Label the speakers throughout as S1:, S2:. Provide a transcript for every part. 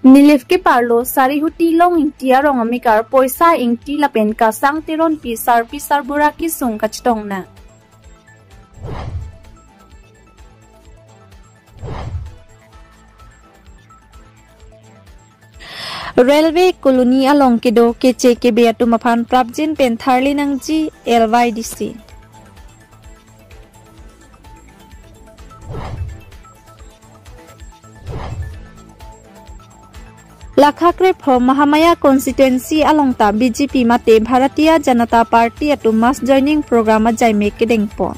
S1: Nilif ke parlo sari huti long ingtia rong amikar poisa ingti lapen ka sang tiron pisar bura kisung kactong na. Railway koloni along kedo kece kebe atumapan prabjin pen tharli nangji LYDC. Lakhakre from Mahamaya constituency along ta BJP mate Bharatiya Janata Party atu mass joining program jaime kedengpon.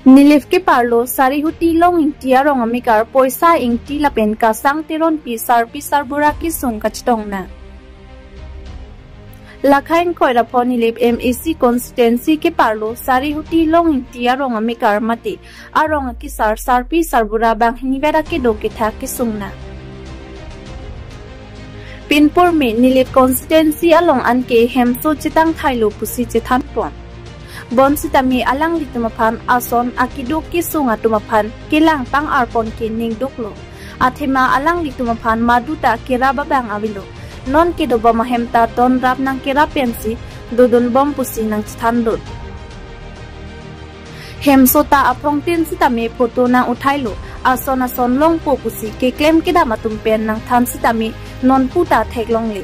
S1: Nilif ke parlo sari huti long ingtia rong amikar poisa ingti lapen ka sang tiron pisar bura kisung kactong na. Lakhain koira ponilip MAC constituency ke parlo sari huti long ingtia rong amikar mati arong kisar sarpi sarbura bang hinivera ke do ke thak kisung na. Pinpur me nilip constituency along anke hemso chitang thailu pusi chithan pon. Bon sitami alang litumapan ason akido kisung atumapan kilang pang arpon ke ning duklo. Athema alang litumapan maduta kiraba bang avilo. Non kido ba mahemta ton rap nang kira pensi dudun bom pusi nang standut. Hemsota aprong tin sitami photo nang uthailo ason long po pusi ke claim kida matumpen nang than sitami non puta theklong le.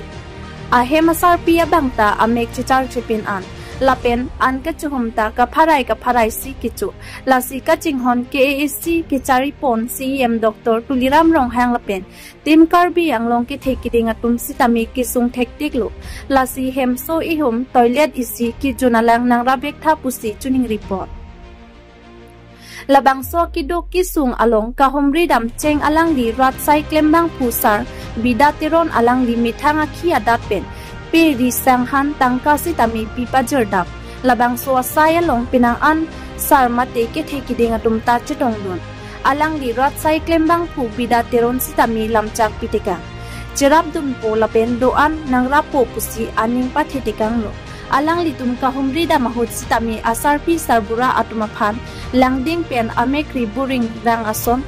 S1: A hemasar pia bangta amek chichar chipin an. Lapen an ka chuhumta ka pharai si kichu lasi ka chinghon KAC ke charipon CM Dr. Tuliram Ronghang lapen tim karbi anglong ke thekiding atum sitami kisung thektiklo lasi hemso ihum toilet isi ki junalang nang rabek tha pusi chuning report labangso kido kisung along kahumri dam cheng alang di rat sai klembang pusar bidateron alang di mithanga khia dapen Peri sanghan tangka sitami pipa jerdap labang suasaya long pinangan sarmate ke thekiding atum ta chitong don alang di rat sai klembang pu bidateron sitami lamchak pitika jerap dum po lapen doan nang rapo pusi aning pathetikang lo alang litum kahumri da mahut sitami asarpi sarbura atumaphan langding pen amekri buring rang ason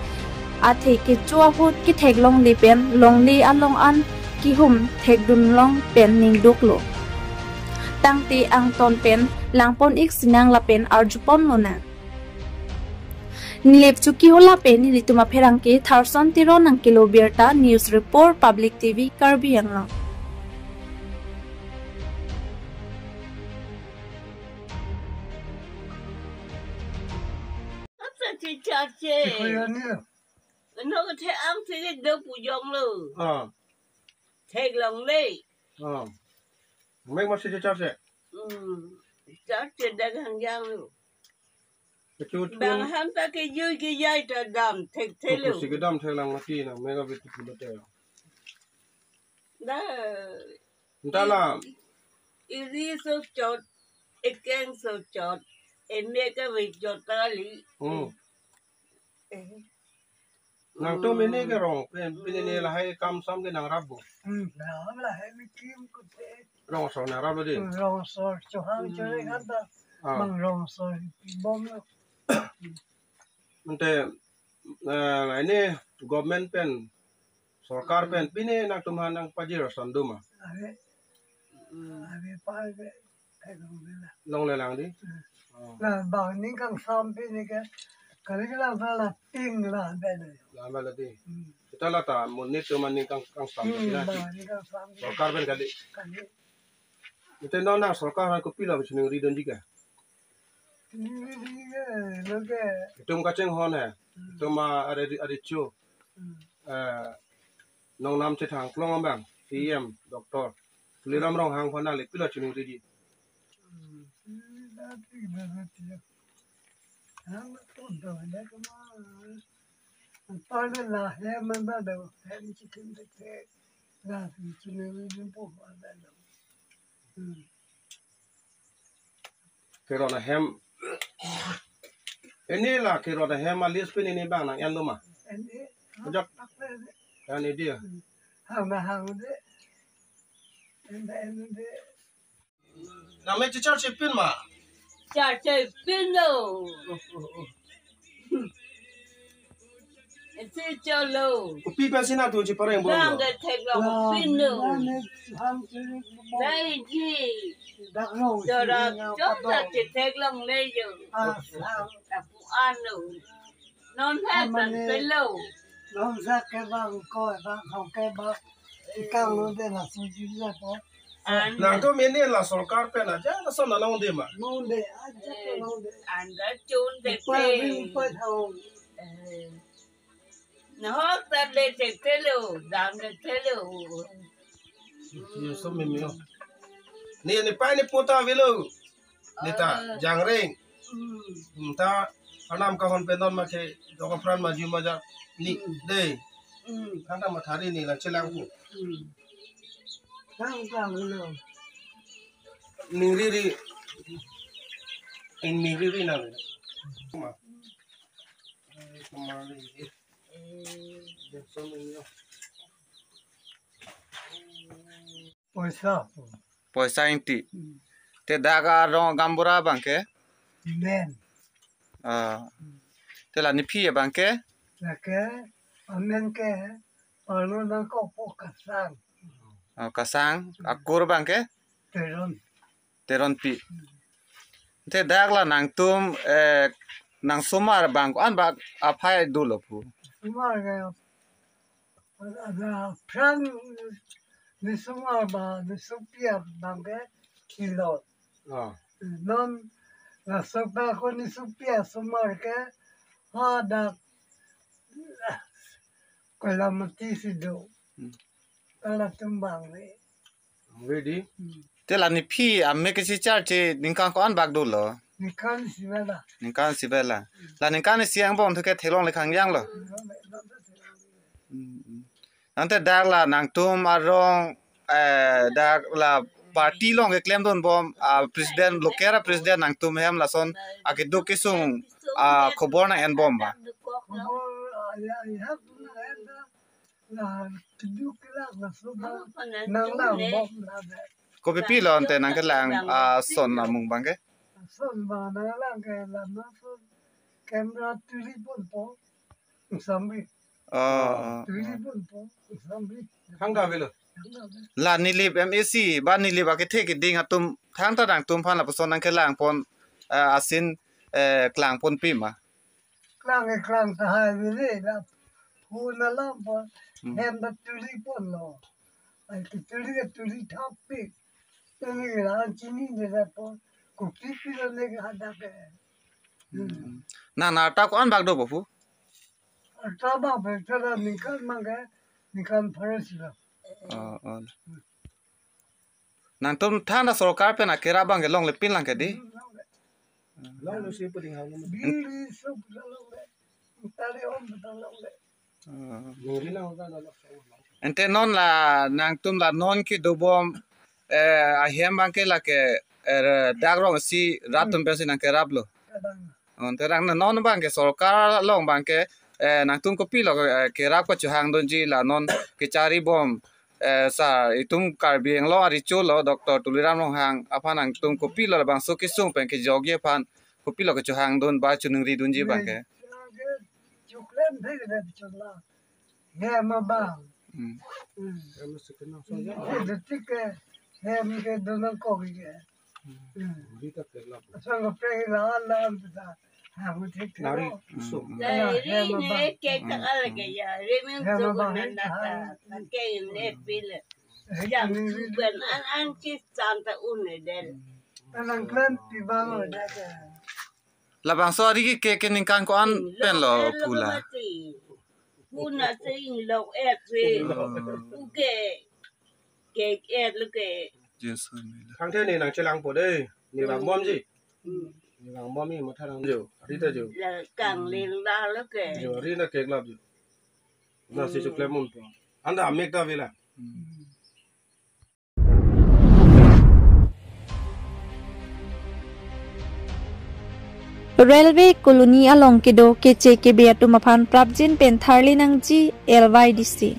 S1: athe ke chuahut ki theklong lipen longli along an kihum thekdun long pen ning duklo tangti ang ton pen langpon ik sinang lapen arjupon lona nilep chuki hola pen nilituma pherangke tharson tiro nang kilo berta news report public TV Karbi Anglong
S2: nó có thể ăn thì cái đâu phụ dụng luôn thèn lòng đi
S3: mấy mà sẽ chắc
S2: sẽ đang hàng giang luôn
S3: chút
S2: bằng hắn ta cái dây cái dây trời đầm thèn thế luôn
S3: cái đam thèn lòng kia nào mấy cái việc phụ được
S2: đó
S3: đó là
S2: đi số chọn cái số chọn em nghe cái việc chọn ta lý
S3: nang to mene ke rong pin ne la hai kam sam ke nang rabu
S4: la hai mi kim ko te
S3: rong so na rabu din
S4: rong so cho hang cho re han da mang rong so bom lo
S3: nte ini government pen sarkar pen pine nang tumhan nang pajir sanduma
S4: ave pa ke
S3: long le lang di
S4: na ba ni kang sam pe ni ke kali ke lang la ting la be de
S3: la ba la di kita la ta monit to man ni kang sam na sarkar pen kali nte no na sarkar ko pila bichning ridon diga
S4: lo ke
S3: tum ka cheng hon hai tuma are chu nong nam che thang klong bang CM Dr. Tuliram Rong hang phana le pila chuning ridi
S4: Tôi là em mình bắt đầu em chỉ thêm thế là thì chỉ nên đến bộ bắt đầu
S3: cái đó là hem ini lah cái đó là hem mà list pin ini bang nang yan luma jak yan ini dia
S4: hàng đấy em đấy
S3: Nama cicar cepin ma.
S2: Chả chơi pin đâu. Thế cho lâu.
S3: Kopi pensi na tu cipar yang
S2: Đang
S3: boleh.
S2: cái thạch lòng pin đâu. Đây gì. Giờ là chốt là chỉ thạch lòng đây rồi. Là phụ an đâu. Non hết là tới lâu.
S4: Nó ra cái vàng coi vàng không cái bác cao nó đây là số chín là có
S3: Nah tu meni lah sorkar pen aja, lah sana lawan dia mah.
S4: nó để aja nó để
S2: Anh đã trốn để
S4: quay
S2: phê.
S4: đi quay thầu
S2: Nó ta lên để thế lâu. Giảm để thế lâu.
S3: Dia so memi oh. Ni pai ni puta velo. Ni ta jangreng. Ta anam kahon pendon ma ke dokon pran maju maja ni deh. Kanda mathari ni lah celang ku.
S4: đang vàng rồi
S3: Niriri. Niriri na. Ma. Kemari. Dia so memi oh.
S4: Poisa
S5: Poisa inti. Te daga rong gambura bangke.
S4: men
S5: Te la nipi ya bangke.
S4: là cái amen cái ở nó đang có phố cả sang
S5: Kasang akur bangke.
S4: từ rồi
S5: Teron pi. Te dag la nang tum nang sumar bang an bag aphai dulo pu.
S4: mà cái là pran đi xuống mà đi xuống biển bằng cái kilo
S3: Ah.
S4: non là số ba con đi xuống biển xuống mà cái họ đã coi là một tí xíu đồ là tum bằng đấy
S3: Ready?
S5: Te la nipi amme ke si char che ningkan ko an bag dulo.
S4: đi khăn xí vậy là
S5: Ningkan si bela. La ningkan ni siang bom thuke thelong le khang yang lo. Ante dag la nang tum arong dag la party long ke claim don bom president lokera president nang tum hem la son akidu kisung khobor na en bom ba.
S4: là cái là số ba năng làm bom là vậy
S5: Ko pe pi lon te nang ke lang son na mung bang ke.
S4: son mà nó làm cái là nó son camera tuli pun po sambil tuli pun po sambil
S3: Hangga velo.
S5: La ni lip MAC ba ni lip ke the ke ding atum thang ta dang tum phan la son nang ke lang pon asin klang pon pi ma.
S4: klang ta hai về là phu nó làm po em đã tuli pun lo ai cái tuli tháp pi cái này là anh chỉ nhìn thấy po cục pi là này cái hạt cái
S5: Na ta ko an bag do bo fu.
S4: ta bảo về cho là mình kan first là
S5: Nang tum thang da sorkar pe na kera bang ke long le pin lang ke di.
S3: Long lu si puding hang.
S4: bili sub la lo tali om ta lo
S3: Niri lang ka na.
S5: Ente non la nang tum la non ki do bom a hem bang ke la ke dag rong si ratum pe si nang ke rablo. On te rang na non bang ke sorkar long bang ke nang tum ko pi lo ke rap ko chu hang don ji la non ke chari bom sa itum kar bieng lo ari chu lo doctor tuliram long hang apa nang tum ko pi lo bang so ki sung pen ke jogie pan ko pi lo ke chu hang don ba chu nung ri dun ji bang ke.
S4: chuk lên thấy cái chuk la nghe mà bang
S3: Kamu sekenal so ya.
S4: cái tích cái hem cái đồ nó có cái
S3: Kita kelap.
S4: sao cái phải là làm ta hàng một thích
S3: Nari so.
S2: Đây đi nè, cái thằng ấy cái gì, đi mình做個人啦，cái nè pin là, chẳng bên ăn chỉ chăn ta uống này đấy.
S4: anh lên thì bao rồi đấy
S5: La bang so ri ki ke ning kan ko an pen lo pula.
S2: Pula sing lộc ép về, cái ép lúc cái.
S5: Jesu.
S3: Hang thế này nàng chelang po đây. Ni bang mom ji. Ni bang mom ni mathar ang jo. Rita jo.
S2: Là càng lên ra lúc cái.
S3: Jo ri na keglap jo. Na si chuklem mun po. Anda amek ta vela.
S1: Railway colony along kido keche kebe atumaphan prabjin pen tharli nangji LYDC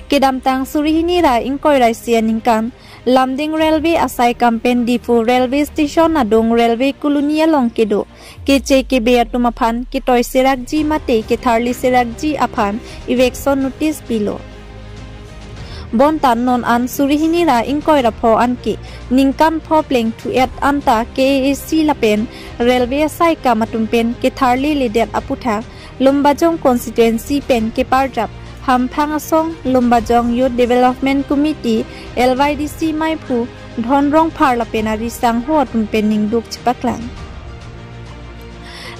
S1: kedam tang surihini ra ingkoi rai sian ingkan lamding railway asai campaign difu railway station adong railway kulunia long kedo keche ke beatuma phan ke toy serak ji mate ke tharli serak ji aphan eviction notice bilo bon tan non an surihini ra ingkoi ra pho an ki ningkan pho pleng thu et anta KAC lapen railway asai ka matumpen ke tharli leader aputha Lumbajong constituency pen ke parjap Hamphang Asong Lumbajong Youth Development Committee LYDC Maipu Dhonrong Pharla penari sang ho tumpen ningduk chipaklang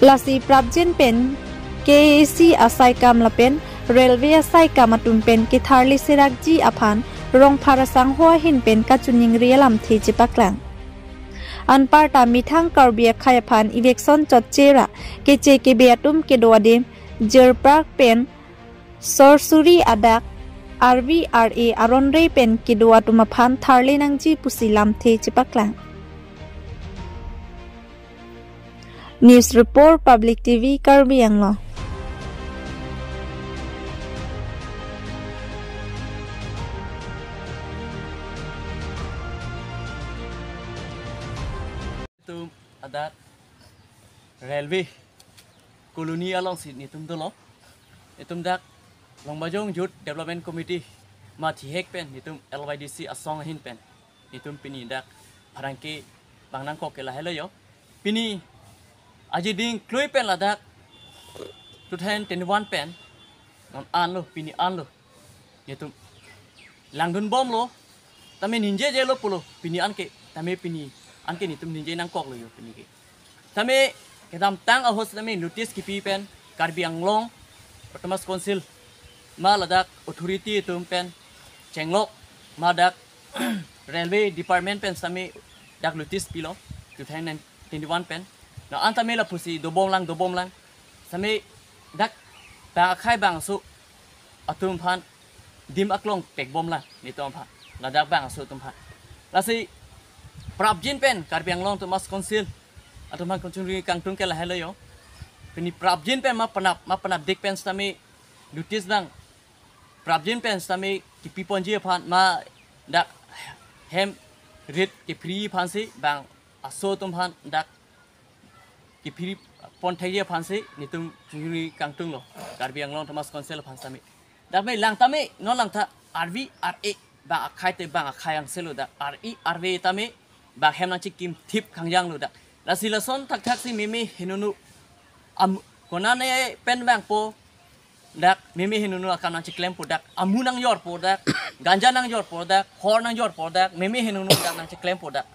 S1: Lasi Prabjen pen KAC asai kam lapen railway asai kam tumpen ke tharli serakji aphan rong phara sang ho hin pen ka chuning rialam the chipaklang Anparta mithang karbia khayaphan election chotchera keche ke beatum ke doade jerpark pen sorsuri adak RVRA aronre pen ke doatuma phan tharle nangji pusilam the chipaklang News Report Public TV Karbi Anglo
S6: Tum adat railway koloni along sit ni tum dolo itum dak Longbajong Youth Development Committee ma thi hek pen ni tum LYDC asong hin pen ni tum pini dak parangke bangnang ko kela helo yo pini aji ding kloi pen la dak 2021 pen non an lo pini an lo ni tum langdun bom lo tame ninje je lo pulo pini an ke tame pini anke ni tum ninje nang kok lo yo pini ke tame kedam tang ahos tame notice ki pi pen Karbi Anglong Pertamax Council ma ladak authority tum pen chenglok ma dak railway department pen tame dak notice pilo 2021 pen na antame la pusi dobom lang tame dak ba khai bang su atum phan dim aklong pek bom la ni tom phan ladak bang su tum phan lasi Prabjin pen Karbi Anglong Pertamax Council atau man kuncuri kangtung ke lah hello yo peni Prabjin pen ma panap dik pen stami notice dang Prabjin pen stami ki piponji phan ma dak hem rit ki free phan si bang aso tum phan dak ki free pon thai phan si ni tum kuncuri kangtung lo Karbi Anglong Pertamax Council phan stami dak mai lang tami non lang tha RVRA ba khai te bang khai ang selo dak RVRA tami ba hem na chikim tip khangjang lo dak la silason thak si mimi hinunu am konane pen bang po dak mimi hinunu akan na chiklem po dak amunang yor po dak ganja nang yor po dak hor nang yor po dak mimi hinunu dak nang chiklem po dak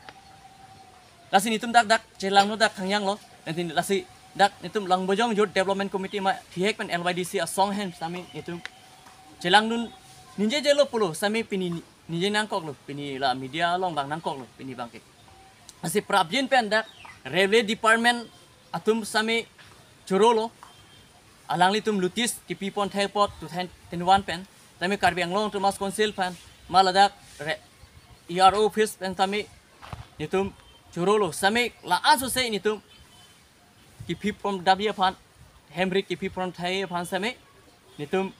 S6: la sinitum dak chelang no dak khangjang lo nanti la si dak nitum Longbajong Youth Development Committee ma thiek pen LYDC asong hen sami nitum chelang nun ninje jelo pulo sami pini ninje nang kok lo pini la media long bang nang kok lo pini bangke asi Prabjin pen dak railway department atum sami churolo alang litum lutis ki pipon thaipot 2021 pen tami Karbi Anglong Pertamax Council pen maladak ERO office pen tami nitum churolo sami la aso se nitum ki pipon dabia pan hemrik ki pipon thai pan sami nitum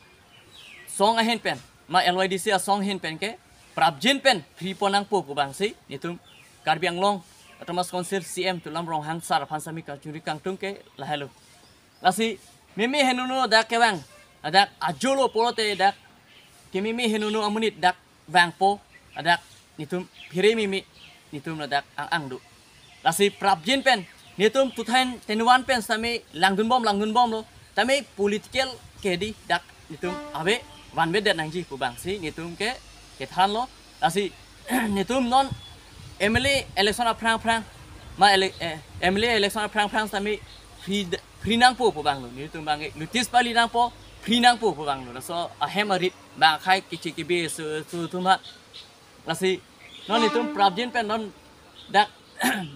S6: song ahen pen ma LYDC song hen pen ke Prabjin pen priponang po ko bang si nitum Karbi Anglong Pertamax Council CM tulam rong hang sar phan sami ka curi kangtung ke la hello lasi mimi henunu dak ke bang adak ajolo polote dak ke mimi henunu amunit dak bang po adak nitum phire mimi nitum dak ang du lasi Prabjin pen nitum 2021 pen sami langdun bom lo tami political ke di dak nitum abe wan bedet nangji ku bang si nitum ke than lo lasi nitum non MLA election prang ma MLA election prang sami free nang po bang lo ni tum bang notice pali nang po free nang po bang lo so a hemarit ba khai ki be su tum ha lasi non ni tum Prabjin pen non dak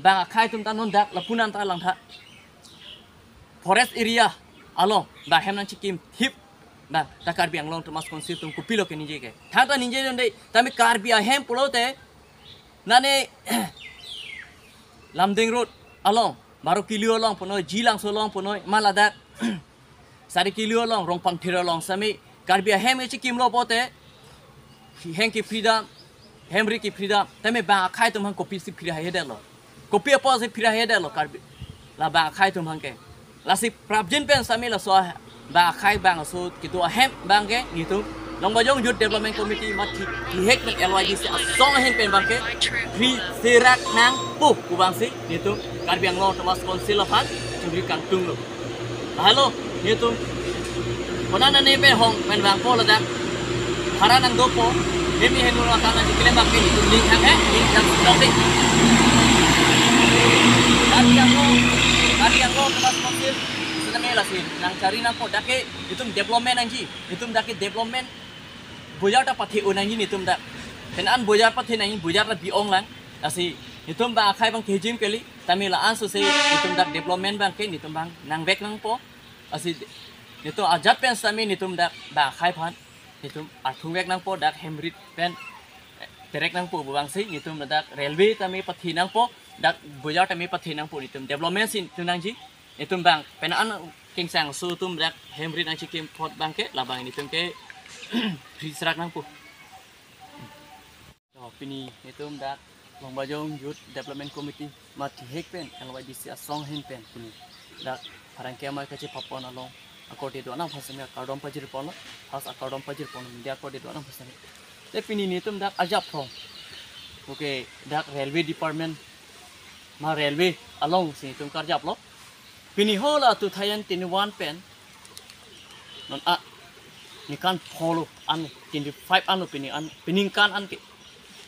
S6: ba khai tum ta non dak la punan ta lang tha forest area along ba hem nang chikim hip ba ta Karbi Anglong Pertamax Council tum kupilo ke nije ke tha ta nije dei tami Karbi hem pulote nane Lamding Road along baru kilio along punoi jilang solong punoi maladak sari kilio along rongpang thira along sami Karbi hem chi kimlo pote heng ki freedom Henry ki freedom tame ba khai tum hang copy si freedom hede lo copy apa si freedom hede lo kar la ba khai tum hang ke la si prabjin pen sami la so ba khai bang so kitu hem bang ke gitu long bajong youth development committee mat ki hek nek LYDC song hen pen bang ke pri sirak nang pu ku bang si gitu kar biang lo Thomas Council of Han churi kang tung lo halo gitu konana ne pe hong pen bang po la da hara nang do po Demi henul akan nanti kelembang ini link hang link hang download. Tadi yang lo Thomas Council sedang elasin nang cari nang po dake itu development anji itu dake development bojar ta pathi unangi ni tum dak kenan bojar pathi nang bojar la biong lang asi itu ba khai bang kejim kali tamila ansu se itu dak development bang ke ni tum bang nang bek nang po asi itu ajat pen sami ni tum dak ba khai phan itu athung bek nang po dak hemrit pen direct nang po bang si itu dak railway tami pathi nang po dak bojar tami pathi nang po itu development sin tu nang ji itu bang penan king sang su tum dak hemrit nang chikim pot bang ke la bang ni tum ke Risrak nang po. Pini itu dak Long Bajong Youth Development Committee mati hek pen LYDC asong hen pen pini dak parang kema kaci papon along akorde do anang phasame akadom pajir pon has akadom pajir pon dia akorde do anang phasame te pini ni tum dak ajap from okay dak railway department ma railway along si tum karjap lo pini hola tu thayan tinuan pen non a ni kan follow an 25 an pini an piningkan an ke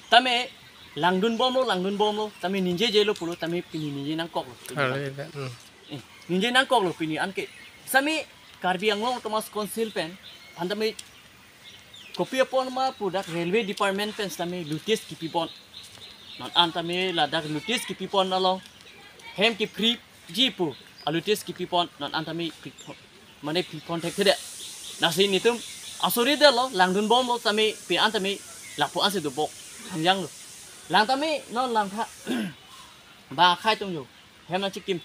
S6: tame langdun bom lo tame ninje jelo pulo tame pini ninje nang kok lo ninje nang kok lo pini an ke sami Karbi Anglong Thomas Council pen andame kopi pon ma pudak railway department pen tame lutis kipi pon non an tame ladak lutis kipi pon along hem ki free jipu alutis kipi pon non an tame mane pi contact de nasi nitum asuri de lo langdun bom lo tame pi an tame lapu an se do bok hangjang lo lang tame non lang tha ba khai tung yo hem na chikim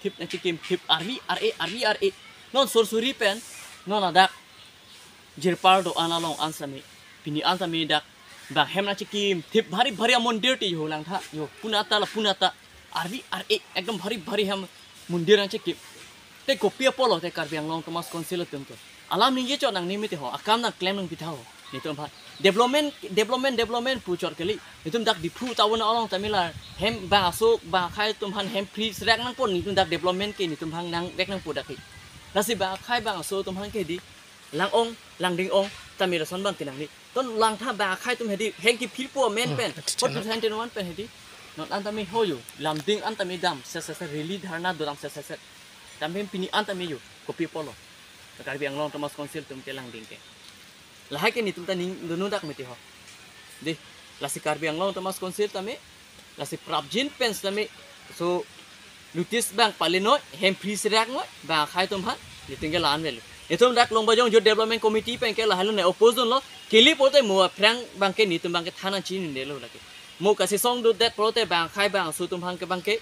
S6: tip RE non sorsuri pen non ada jirpar do analong ansami pini ansami dak ba hem na chikim tip bhari mondir ti yo lang tha yo punata RE ekdom bhari hem mundir na chikim te kopi polo te Karbi Anglong Thomas Council tum to alam ni ye cho nang nimite ho akam na claim nang pitao ni tum bha development puchor kali itum dak diphu tawon along tamila hem ba so ba khai tum han hem free rek nang pon ni tum dak development ke ni tum hang nang rek nang pu dak nasi ba khai ba so tum hang ke di lang ding ong tamila son bang kinang ni ton lang tha ba khai tum hedi heng ki phil po men pen pot percent one pen hedi not antami hoyo lam ding antami dam se really dharna doram se tamhem pini antami yo kopi polo Karbi Anglong Thomas Council tum ke lang ding ke lahai ke ni tum ta ning dunu dak meti ho de lasi Karbi Anglong Thomas Council tame lasi prabjin pens tame so lutis bang palino hem free sirak no ba khai tum ha ni tinggal an vel etum dak Long Bajong Youth Development Committee pen ke lahalu ne opposition lo kili pote mo frang bang ke ni tum bang ke thana chin ne lo lake mo kasi song do that prote bang khai bang su tum hang ke bang ke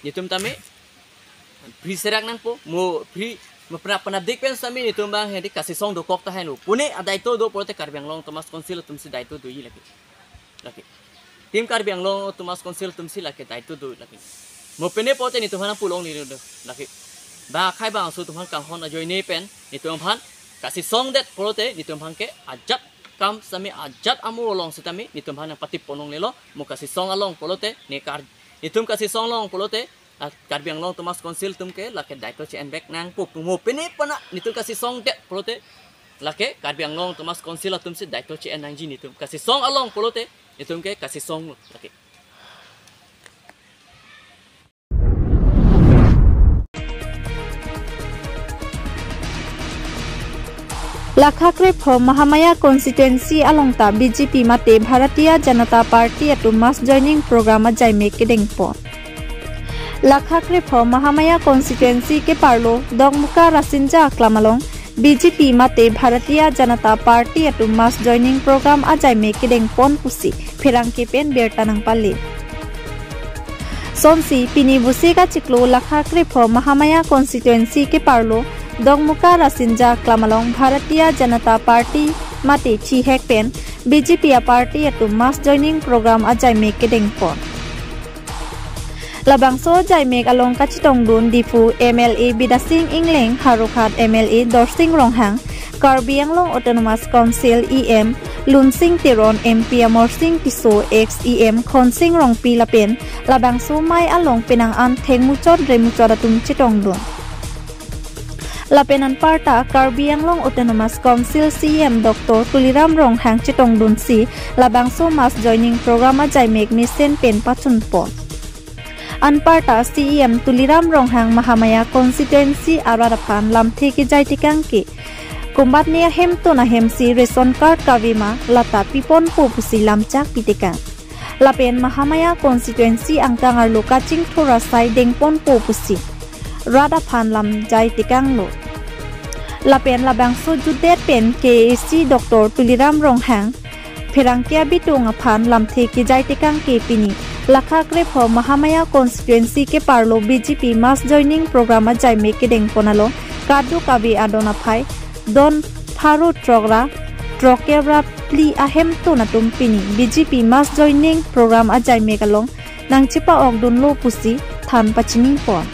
S6: ni tum tame free sirak nang po mo free Penabdik pen sami itu bang hedi kasih song do kok tahan lu pune ada itu do prote Karbi Anglong Thomas Council tum si daito do lagi tim Karbi Anglong Thomas Council tum si lagi daito do lagi mo pene pote ni tuhan pulong ni do lagi ba khai bang su tuhan kang hon ajoy ni pen ni tuhan kasih song that prote ni tuhan ke ajat kam sami ajat amu long sitami ni tuhan patip ponong lelo mo kasih song along polote ni kar ni tum kasih song long polote Karbi Anglong Thomas Council tum ke lake daito ci enbek nang pu mo pene pana nitu kasih song de polote lake Karbi Anglong Thomas Council tum si daito ci enang ji nitu kasih song along polote nitum ke kasih song lake
S1: Lakhakre pho Mahamaya constituency alongta BJP mate Bharatiya Janata Party atu mass joining program ajai me kedeng po Lakhakre pho Mahamaya constituency ke parlo dongmuka rasinja klamalong BJP mate Bharatiya Janata Party atu mass joining program ajai me kedeng pon pusi pherang ke pen bertanang palle sonsi pini busika chiklo Lakhakre pho Mahamaya constituency ke parlo dongmuka rasinja klamalong Bharatiya Janata Party mate chi hek pen BJP a party atu mass joining program ajai mek kedeng pon labang so jai mek along kachitong dun difu MLA Bidasing Ingleng Harukhat MLA Dorsing Ronghang Karbi Anglong Autonomous Council EM Lunsing Tiron MP Amorsing Tiso ex EM Khonsing Rongpi Lapen labang so mai along pinang an thengmuchot remuchot atum chitong dun Lapenan parta Karbi Anglong Autonomous Council CM Dr. Tuliram Ronghang chitong dun si labang so mass joining program ajai mek misen pen pachun pon Anparta CEM Tuliram Ronghang Mahamaya constituency Ararapan lamthi ki jai tikangki kumbatnia hemto na hemsi ration card kavima lata pipon pupusi lamchak pitika lapen Mahamaya constituency angkangar lokaching thorasai dengpon pupusi Radapan lam jai tikanglo lapen labang so judet pen KAC Dr. Tuliram Ronghang Perangkia bitung apan lamthi ki jai tikangki pini Lakha Krepo Mahamaya constituency ke parlo BJP mass joining program ajai mek kedeng ponalo kadu kabi adona phai don pharu trogra trokebra pli ahem to na tumpini BJP mass joining program ajai mek along nangchipa ogdun lo pusi than pachini pon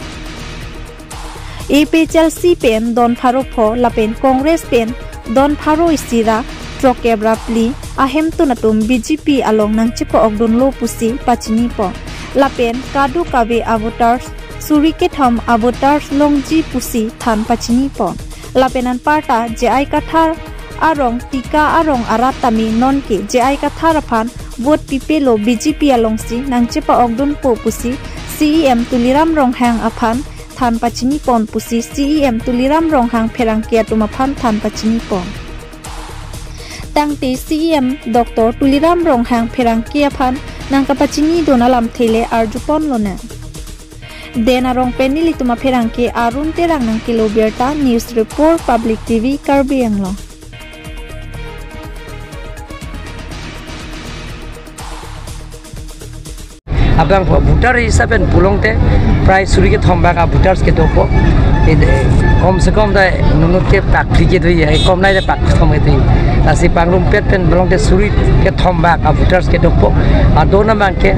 S1: APHLC pen don pharu pho lapen Congress pen don pharu isira trokebra pli ahem to na tum BJP along nangchipa ogdun lo pusi pachini po lapen kadu kabe avotars surike tham avotars longji pusi than pachini po lapenan parta JI kathar arong tika arong aratami nonke JI kathar aphan vote pipelo BJP along si nangchipa ogdun po pusi CEM Tuliram Ronghang aphan than pachini pon pusi CEM Tuliram Ronghang Pherangkia tumaphan than pachini pon Tangti CEM Dr. Tuliram Ronghang Pherangkia phan nangkapachini donalam thele arjupon lona Dena rong penili tuma Pherangke arun terang nang kilo berta news report public TV Karbi Anglong
S7: abang voter hisaben pulongte prai suri ke thomba ka voters ke topo kom se kom da nunut ke pakri ke doi hai kom nai da pak thom ke asi pangrum pet pen belongte suri ke thomba ka voters ke topo adona mangke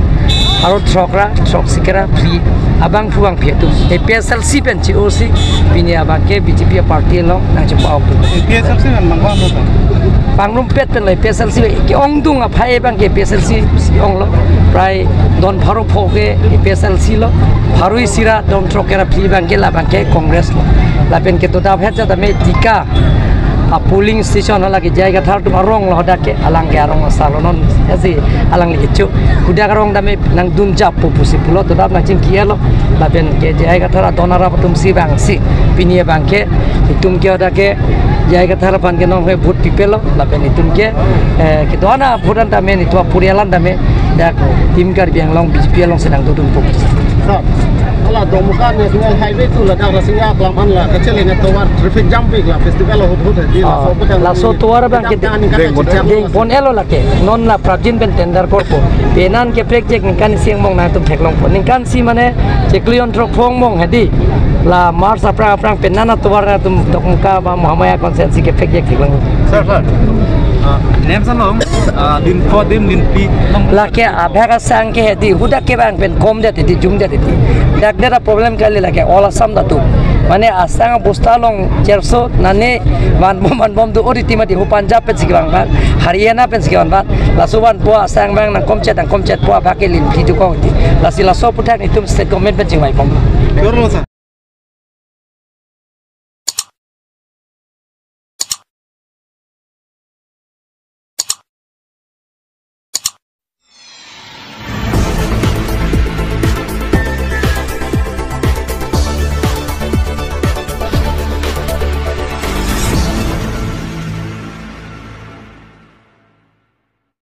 S7: aro trokra trok sikera free abang fuang phetu PSLC pen COC bini abang ke BJP party long nang chapa ok PSLC nan mangwa lo pangrum pet pen lai PSLC ke ongdung a phai bang ke PSLC ong lo prai don pharo phoke PSLC lo pharui sira don trokera free bang ke la bang ke Congress lo la pen ke to da bhecha da me tika a polling station hala ke jaiga thar tu arong lo dake alang ke arong salonon asi alang li chu kuda karong dame nang dun jap pusi pulo to dap na ching kielo la ben ke jaiga thar donara patum si bang si pinie bang ke itum ke dake jaiga thar pan ke nong he vote pipelo la ben itum ke dona votan dame ni to purialan dame dak tim kar biang long BJP long sedang dudun fokus ala domukan ne sungai highway tu la dang rasinga klaman la kecil ne towar traffic jumping la festival ho hot di la so towar bang ke deng pon elo la ke non la prajin ben tender korpo penan ke project nikan siang mong na tum theklong pon nikan si mane cheklion trok phong mong hedi la mars apra aprang penana towar na tum dokmuka ba Mahamaya konsensi ke project theklong sir nem salom din for dim din pi la ke abhaga sang ke hedi huda ke bang pen kom de ti jum de ti dak dera problem kali la ke all assam da tu mane asang bustalong cherso nane man bom du ori timati hu Punjab pe sikang ba Haryana pe sikang ba la suban po asang bang na komchet po ba ke lin pi tu ko ti la sila so putak itum state government pe jingwai pom